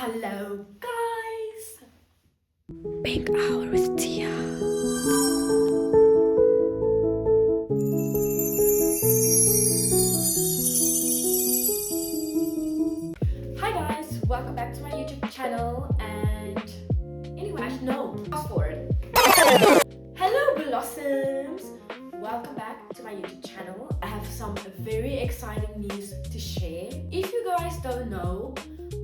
Hello guys! Pink Hour with Tia. Hi guys, welcome back to my YouTube channel and anyway, no, fast forward. Hello blossoms! Welcome back to my YouTube channel. I have some very exciting news to share. If you guys don't know,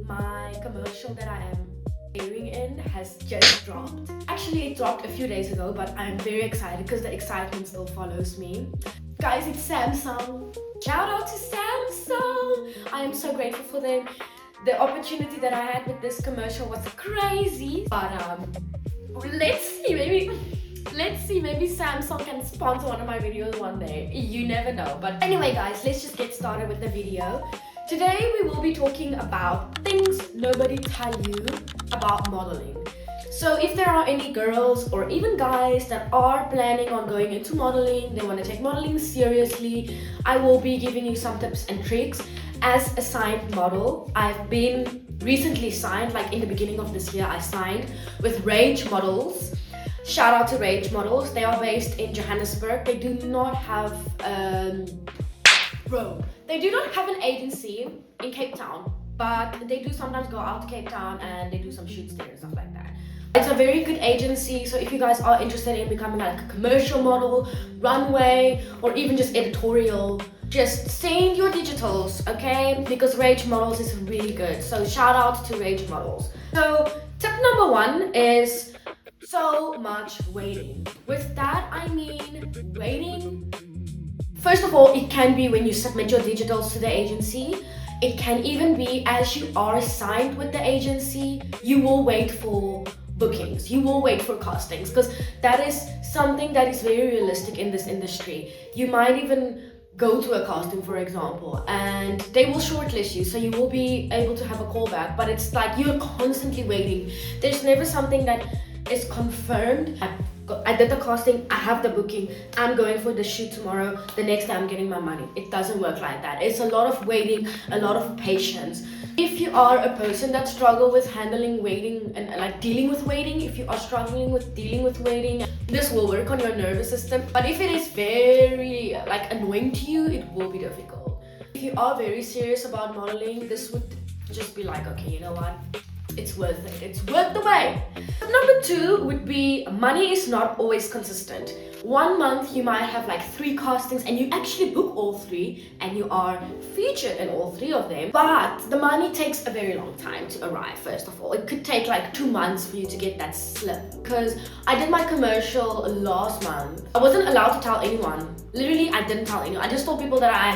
my commercial that I am appearing in has just dropped. Actually, it dropped a few days ago, but I'm very excited because the excitement still follows me. Guys, it's Samsung. Shout out to Samsung! I am so grateful for them. The opportunity that I had with this commercial was crazy. But let's see, maybe Samsung can sponsor one of my videos one day. You never know. But anyway guys, let's just get started with the video. Today we will be talking about things nobody tell you about modeling. So if there are any girls or even guys that are planning on going into modeling, they want to take modeling seriously, I will be giving you some tips and tricks. As a signed model, I've been recently signed, like in the beginning of this year I signed with Rage Models. Shout out to Rage Models. They are based in Johannesburg. They do not have They do not have an agency in Cape Town, but they do sometimes go out to Cape Town and they do some shoots there and stuff like that. It's a very good agency, so if you guys are interested in becoming like a commercial model, runway, or even just editorial, just send your digitals, okay? Because Rage Models is really good. So shout out to Rage Models. So tip number one is so much waiting. With that, I mean waiting. First of all, it can be when you submit your digitals to the agency. It can even be as you are signed with the agency, you will wait for bookings, you will wait for castings, because that is something that is very realistic in this industry. You might even go to a casting, for example, and they will shortlist you, so you will be able to have a callback, but it's like you're constantly waiting. There's never something that is confirmed. I did the casting, I have the booking, I'm going for the shoot tomorrow, the next day I'm getting my money. It doesn't work like that. It's a lot of waiting, a lot of patience. If you are a person that struggles with handling waiting and like dealing with waiting, if you are struggling with dealing with waiting, this will work on your nervous system. But if it is very like annoying to you, it will be difficult. If you are very serious about modeling, this would just be like, okay, you know what? It's worth it. It's worth the wait. Number two would be money is not always consistent. 1 month you might have like 3 castings and you actually book all 3 and you are featured in all 3 of them, but the money takes a very long time to arrive. First of all, it could take like 2 months for you to get that slip, because I did my commercial last month. I wasn't allowed to tell anyone. Literally, I didn't tell anyone. I just told people that I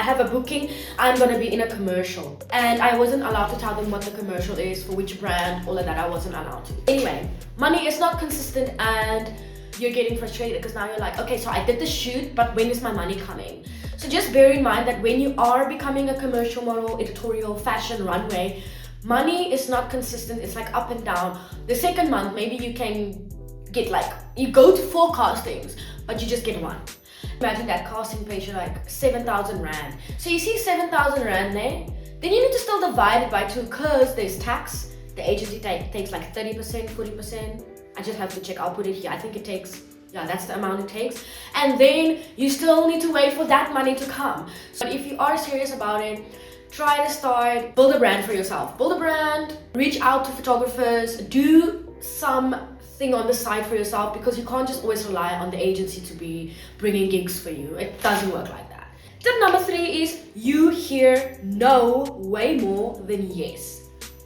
have a booking, I'm gonna be in a commercial, and I wasn't allowed to tell them what the commercial is, for which brand, all of that. I wasn't allowed to. Anyway, money is not consistent and you're getting frustrated because now you're like, okay, so I did the shoot, but when is my money coming? So just bear in mind that when you are becoming a commercial model, editorial, fashion, runway, money is not consistent. It's like up and down. The second month, maybe you can get like, you go to 4 castings, but you just get 1. Imagine that casting page, you're like 7,000 Rand. So you see 7,000 Rand there, then you need to still divide it by 2 because there's tax. The agency takes like 30%, 40%. I just have to check, I'll put it here. I think it takes, yeah, that's the amount it takes. And then you still need to wait for that money to come. So if you are serious about it, try to start, build a brand for yourself. Build a brand, reach out to photographers, do something on the side for yourself, because you can't just always rely on the agency to be bringing gigs for you. It doesn't work like that. Tip number 3 is you hear no way more than yes.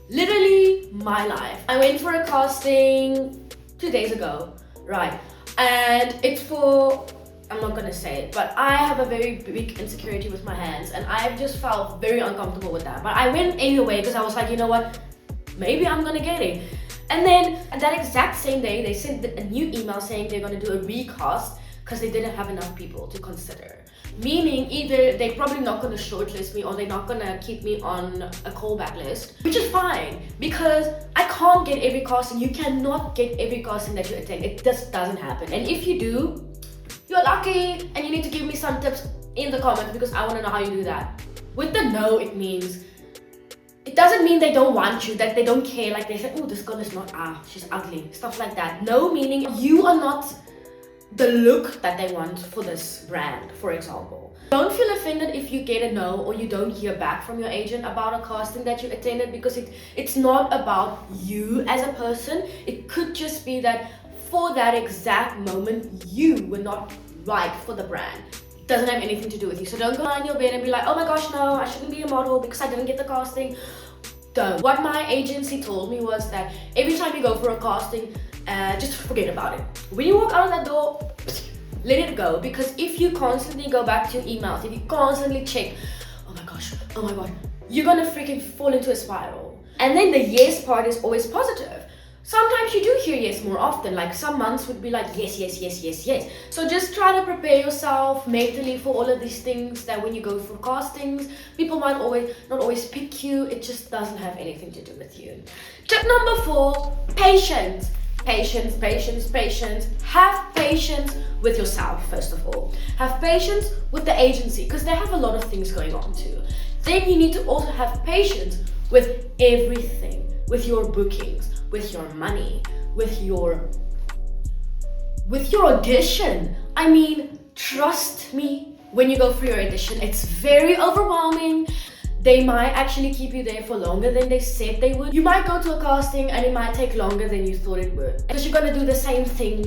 Literally my life. I went for a casting 2 days ago, right? And it's for, I'm not gonna say it, but I have a very big insecurity with my hands and I've just felt very uncomfortable with that. But I went anyway because I was like, you know what? Maybe I'm gonna get it. And then at that exact same day, they sent a new email saying they're gonna do a recast because they didn't have enough people to consider. Meaning either they're probably not going to shortlist me or they're not going to keep me on a callback list, which is fine because I can't get every casting. You cannot get every casting that you attend. It just doesn't happen. And if you do, you're lucky and you need to give me some tips in the comments because I want to know how you do that. With the no, it means it doesn't mean they don't want you, that they don't care, like they say, oh, this girl is not, she's ugly, stuff like that. No, meaning you are not the look that they want for this brand, for example. Don't feel offended if you get a no or you don't hear back from your agent about a casting that you attended, because it's not about you as a person. It could just be that for that exact moment, you were not right for the brand. It doesn't have anything to do with you. So don't go on your bed and be like, oh my gosh, no, I shouldn't be a model because I didn't get the casting. Don't. What my agency told me was that every time you go for a casting, just forget about it. When you walk out of that door, let it go. Because if you constantly go back to your emails, if you constantly check, oh my gosh, oh my god, you're gonna freaking fall into a spiral. And then the yes part is always positive. Sometimes you do hear yes more often, like some months would be like yes, yes, yes, yes, yes. So just try to prepare yourself mentally for all of these things, that when you go for castings, people might not always pick you. It just doesn't have anything to do with you. Tip number 4, patience. Patience, patience, patience. Have patience with yourself, first of all. Have patience with the agency, because they have a lot of things going on too. Then you need to also have patience with everything, with your bookings, with your money, with your audition. I mean, trust me, when you go for your audition, it's very overwhelming. They might actually keep you there for longer than they said they would. You might go to a casting and it might take longer than you thought it would, because you're gonna do the same thing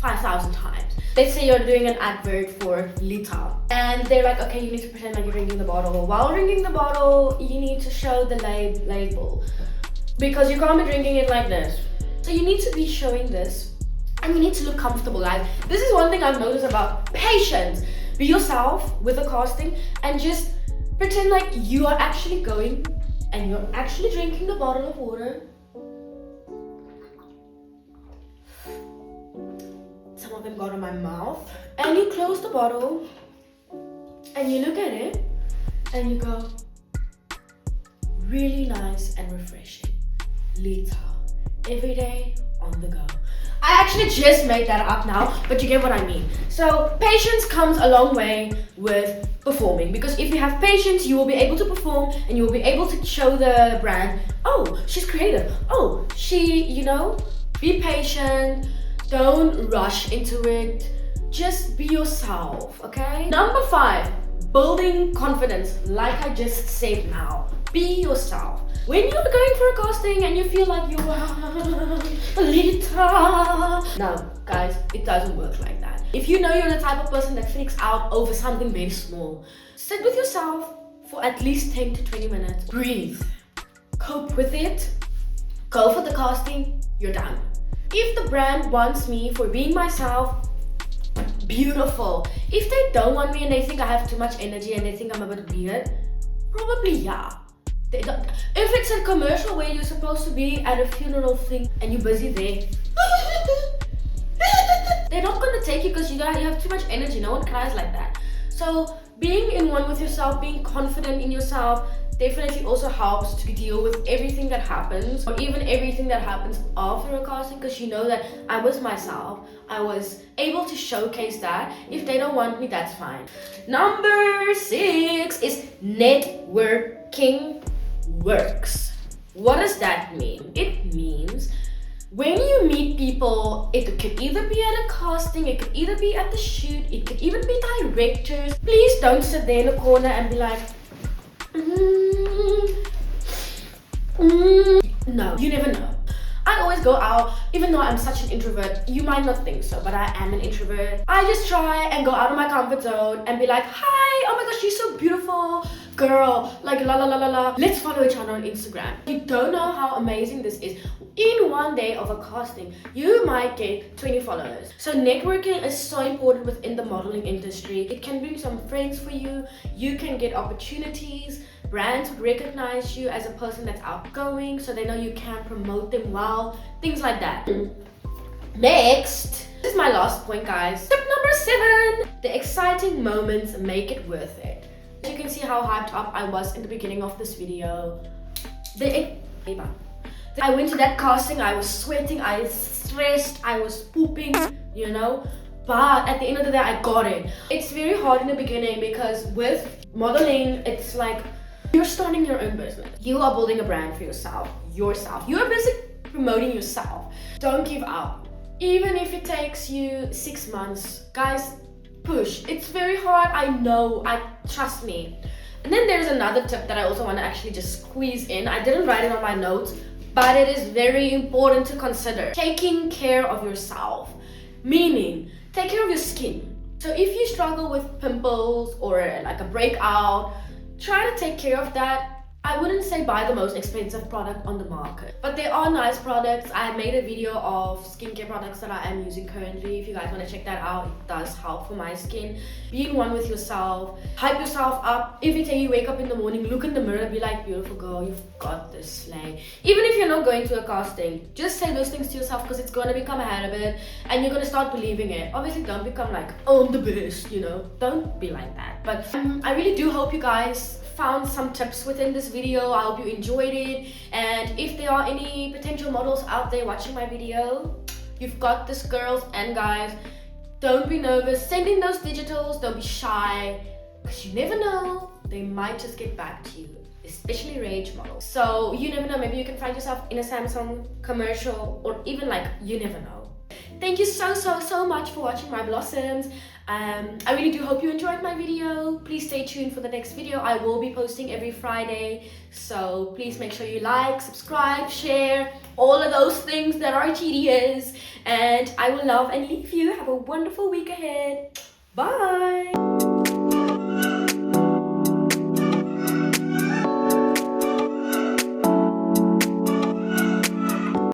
5,000 times. Let's say you're doing an advert for Lita and they're like, okay, you need to pretend like you're drinking the bottle. While drinking the bottle, you need to show the label, because you can't be drinking it like this. So you need to be showing this and you need to look comfortable, guys. This is one thing I've noticed about patience. Be yourself with the casting and just pretend like you are actually going and you're actually drinking the bottle of water. Some of them got in my mouth. And you close the bottle and you look at it and you go, really nice and refreshing. Lita, every day on the go. I actually just made that up now, but you get what I mean. So patience comes a long way with performing, because if you have patience, you will be able to perform and you will be able to show the brand, oh, she's creative. Oh, be patient. Don't rush into it. Just be yourself, okay? Number 5, building confidence. Like I just said now, be yourself. When you're going for a casting and you feel like you are Lita. No, guys, it doesn't work like that. If you know you're the type of person that freaks out over something very small, sit with yourself for at least 10 to 20 minutes. Breathe. Cope with it. Go for the casting. You're done. If the brand wants me for being myself, beautiful. If they don't want me and they think I have too much energy and they think I'm a bit weird, probably yeah. If it's a commercial where you're supposed to be at a funeral thing and you're busy there, they're not going to take you because you have too much energy. No one cries like that. So being in one with yourself, being confident in yourself, definitely also helps to deal with everything that happens, or even everything that happens after a casting, because you know that I was myself. I was able to showcase that. If they don't want me, that's fine. Number 6 is networking works. What does that mean? It means when you meet people, it could either be at a casting, it could either be at the shoot, it could even be directors. Please don't sit there in a corner and be like, no, you never know. I always go out, even though I'm such an introvert. You might not think so, but I am an introvert. I just try and go out of my comfort zone and be like, hi, oh my gosh, you're so beautiful, girl, like la la la la la. Let's follow each other on Instagram. You don't know how amazing this is. In one day of a casting, you might get 20 followers. So networking is so important within the modeling industry. It can bring some friends for you. You can get opportunities. Brands recognize you as a person that's outgoing, so they know you can promote them well, things like that. Next, this is my last point, guys. Tip number 7, the exciting moments make it worth it. As you can see how hyped up I was in the beginning of this video. I went to that casting, I was sweating, I was stressed, I was pooping, but at the end of the day, I got it. It's very hard in the beginning because with modeling, it's like You're starting your own business. You are building a brand for yourself. You are basically promoting yourself. Don't give up. Even if it takes you 6 months, guys, push. It's very hard, I know, trust me. And then there's another tip that I also want to actually just squeeze in. I didn't write it on my notes, but it is very important to consider. Taking care of yourself, meaning take care of your skin. So if you struggle with pimples or like a breakout, try to take care of that. I wouldn't say buy the most expensive product on the market, but there are nice products. I made a video of skincare products that I am using currently. If you guys want to check that out, it does help for my skin. Being one with yourself, hype yourself up. Every day you wake up in the morning, look in the mirror, be like, beautiful girl, you've got this, slay. Even if you're not going to a casting, just say those things to yourself because it's going to become a habit and you're going to start believing it. Obviously, don't become like, oh, I'm the best, you know. Don't be like that. But I really do hope you guys found some tips within this video. I hope you enjoyed it, and if there are any potential models out there watching my video, you've got this, girls and guys. Don't be nervous, send in those digitals, don't be shy, because you never know, they might just get back to you, especially rage models. So you never know, maybe you can find yourself in a Samsung commercial, or even like, you never know. Thank you so much for watching my blossoms. I really do hope you enjoyed my video. Please stay tuned for the next video. I will be posting every Friday, so please make sure you like, subscribe, share, all of those things that are tedious, and I will love and leave you. Have a wonderful week ahead. Bye.